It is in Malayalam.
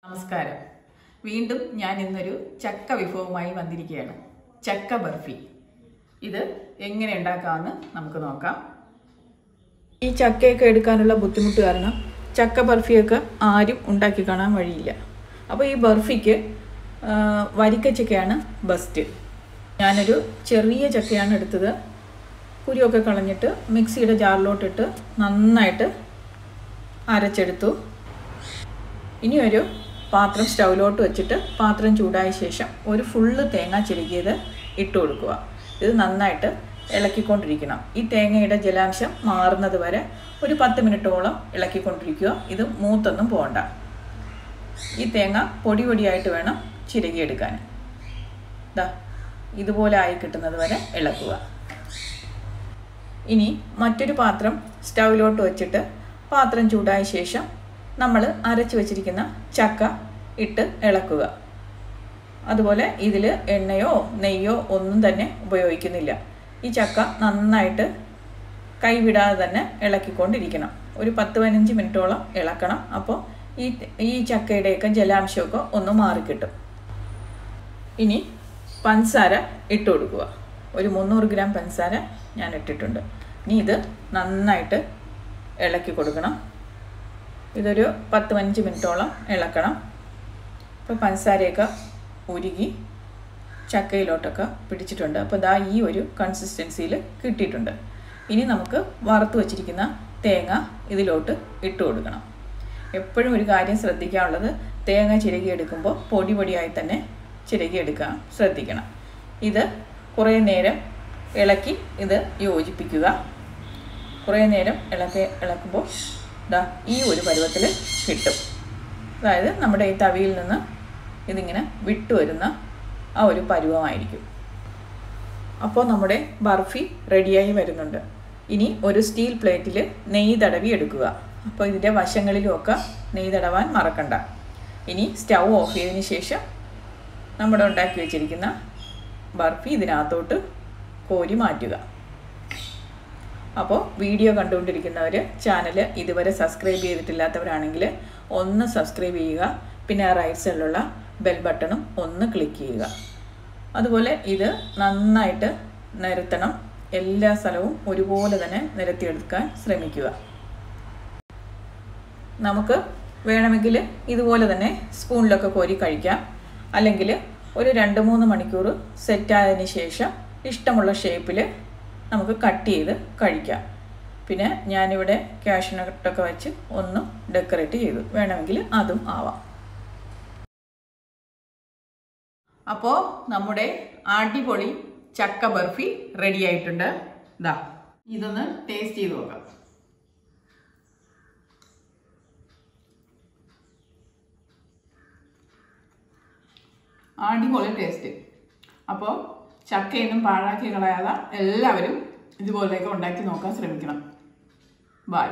നമസ്കാരം. വീണ്ടും ഞാൻ ഇന്നൊരു ചക്ക വിഭവമായി വന്നിരിക്കുകയാണ്. ചക്ക ബർഫി. ഇത് എങ്ങനെ ഉണ്ടാക്കാമെന്ന് നമുക്ക് നോക്കാം. ഈ ചക്കയൊക്കെ എടുക്കാനുള്ള ബുദ്ധിമുട്ട് കാരണം ചക്ക ബർഫിയൊക്കെ ആരും ഉണ്ടാക്കി കാണാൻ വഴിയില്ല. അപ്പോൾ ഈ ബർഫിക്ക് വരിക്കച്ചക്കയാണ് ബെസ്റ്റ്. ഞാനൊരു ചെറിയ ചക്കയാണ് എടുത്തത്. കുരുവൊക്കെ കളഞ്ഞിട്ട് മിക്സിയുടെ ജാറിലോട്ടിട്ട് നന്നായിട്ട് അരച്ചെടുത്തു. ഇനി ഒരു പാത്രം സ്റ്റൗവിലോട്ട് വെച്ചിട്ട് പാത്രം ചൂടായ ശേഷം ഒരു ഫുള്ള് തേങ്ങ ചിരകിയത് ഇട്ട് കൊടുക്കുക. ഇത് നന്നായിട്ട് ഇളക്കിക്കൊണ്ടിരിക്കണം. ഈ തേങ്ങയുടെ ജലാംശം മാറുന്നത് വരെ ഒരു 10 മിനിറ്റോളം ഇളക്കിക്കൊണ്ടിരിക്കുക. ഇത് മൂത്തൊന്നും പോകണ്ട. ഈ തേങ്ങ പൊടി പൊടിയായിട്ട് വേണം ചിരകിയെടുക്കാൻ. ഇതുപോലെ ആയി കിട്ടുന്നത് വരെ ഇളക്കുക. ഇനി മറ്റൊരു പാത്രം സ്റ്റൗവിലോട്ട് വെച്ചിട്ട് പാത്രം ചൂടായ ശേഷം നമ്മൾ അരച്ചു വച്ചിരിക്കുന്ന ചക്ക ഇട്ട് ഇളക്കുക. അതുപോലെ ഇതിൽ എണ്ണയോ നെയ്യോ ഒന്നും തന്നെ ഉപയോഗിക്കുന്നില്ല. ഈ ചക്ക നന്നായിട്ട് കൈവിടാതെ തന്നെ ഇളക്കിക്കൊണ്ടിരിക്കണം. ഒരു 10-15 മിനിറ്റോളം ഇളക്കണം. അപ്പോൾ ഈ ചക്കയുടെയൊക്കെ ജലാംശമൊക്കെ ഒന്ന് മാറിക്കിട്ടും. ഇനി പഞ്ചസാര ഇട്ട് കൊടുക്കുക. ഒരു 300 ഗ്രാം പഞ്ചസാര ഞാൻ ഇട്ടിട്ടുണ്ട്. ഇനി ഇത് നന്നായിട്ട് ഇളക്കി കൊടുക്കണം. ഇതൊരു 10-15 മിനിറ്റോളം ഇളക്കണം. ഇപ്പോൾ പഞ്ചസാരയൊക്കെ ഉരുകി ചക്കയിലോട്ടൊക്കെ പിടിച്ചിട്ടുണ്ട്. അപ്പോൾ ദാ ഈ ഒരു കൺസിസ്റ്റൻസിയിൽ കിട്ടിയിട്ടുണ്ട്. ഇനി നമുക്ക് വറുത്ത് വച്ചിരിക്കുന്ന തേങ്ങ ഇതിലോട്ട് ഇട്ട് കൊടുക്കണം. എപ്പോഴും ഒരു കാര്യം ശ്രദ്ധിക്കാനുള്ളത്, തേങ്ങ ചിരകിയെടുക്കുമ്പോൾ പൊടി പൊടിയായി തന്നെ ചിരകിയെടുക്കാൻ ശ്രദ്ധിക്കണം. ഇത് കുറേ നേരം ഇളക്കി ഇത് യോജിപ്പിക്കുക. കുറേ നേരം ഇളക്കുമ്പോൾ ഈ ഒരു പരുവത്തിൽ കിട്ടും. അതായത് നമ്മുടെ ഈ തവിയിൽ നിന്ന് ഇതിങ്ങനെ വിട്ടു വരുന്ന ആ ഒരു പരുവമായിരിക്കും. അപ്പോൾ നമ്മുടെ ബർഫി റെഡിയായി വരുന്നുണ്ട്. ഇനി ഒരു സ്റ്റീൽ പ്ലേറ്റിൽ നെയ്യ് തടവി എടുക്കുക. അപ്പോൾ ഇതിൻ്റെ വശങ്ങളിലുമൊക്കെ നെയ്യ് തടവാൻ മറക്കണ്ട. ഇനി സ്റ്റൗ ഓഫ് ചെയ്തതിന് ശേഷം നമ്മുടെ ഉണ്ടാക്കി വെച്ചിരിക്കുന്ന ബർഫി ഇതിനകത്തോട്ട് കോരി മാറ്റുക. അപ്പോൾ വീഡിയോ കണ്ടുകൊണ്ടിരിക്കുന്നവർ ചാനൽ ഇതുവരെ സബ്സ്ക്രൈബ് ചെയ്തിട്ടില്ലാത്തവരാണെങ്കിൽ ഒന്ന് സബ്സ്ക്രൈബ് ചെയ്യുക. പിന്നെ റൈറ്റ് സൈഡിലുള്ള ബെൽ ബട്ടണും ഒന്ന് ക്ലിക്ക് ചെയ്യുക. അതുപോലെ ഇത് നന്നായിട്ട് നിരത്തണം. എല്ലാ സ്ഥലവും ഒരുപോലെ തന്നെ നിരത്തിയെടുക്കാൻ ശ്രമിക്കുക. നമുക്ക് വേണമെങ്കിൽ ഇതുപോലെ തന്നെ സ്പൂണിലൊക്കെ കോരി കഴിക്കാം. അല്ലെങ്കിൽ ഒരു 2-3 മണിക്കൂർ സെറ്റായതിന് ശേഷം ഇഷ്ടമുള്ള ഷേപ്പിൽ നമുക്ക് കട്ട് ചെയ്ത് കഴിക്കാം. പിന്നെ ഞാനിവിടെ കാഷ്യൂനട്ടൊക്കെ വെച്ച് ഒന്ന് ഡെക്കറേറ്റ് ചെയ്തു. വേണമെങ്കിൽ അതും ആവാം. അപ്പോൾ നമ്മുടെ അടിപൊളി ചക്ക ബർഫി റെഡി ആയിട്ടുണ്ട്. ഇതൊന്ന് ടേസ്റ്റ് ചെയ്ത് നോക്കാം. അടിപൊളി ടേസ്റ്റ്. അപ്പോൾ ചക്കയൊന്നും പാഴാക്കി കളയാതെ എല്ലാവരും ഇതുപോലെയൊക്കെ ഉണ്ടാക്കി നോക്കാൻ ശ്രമിക്കണം. ബൈ.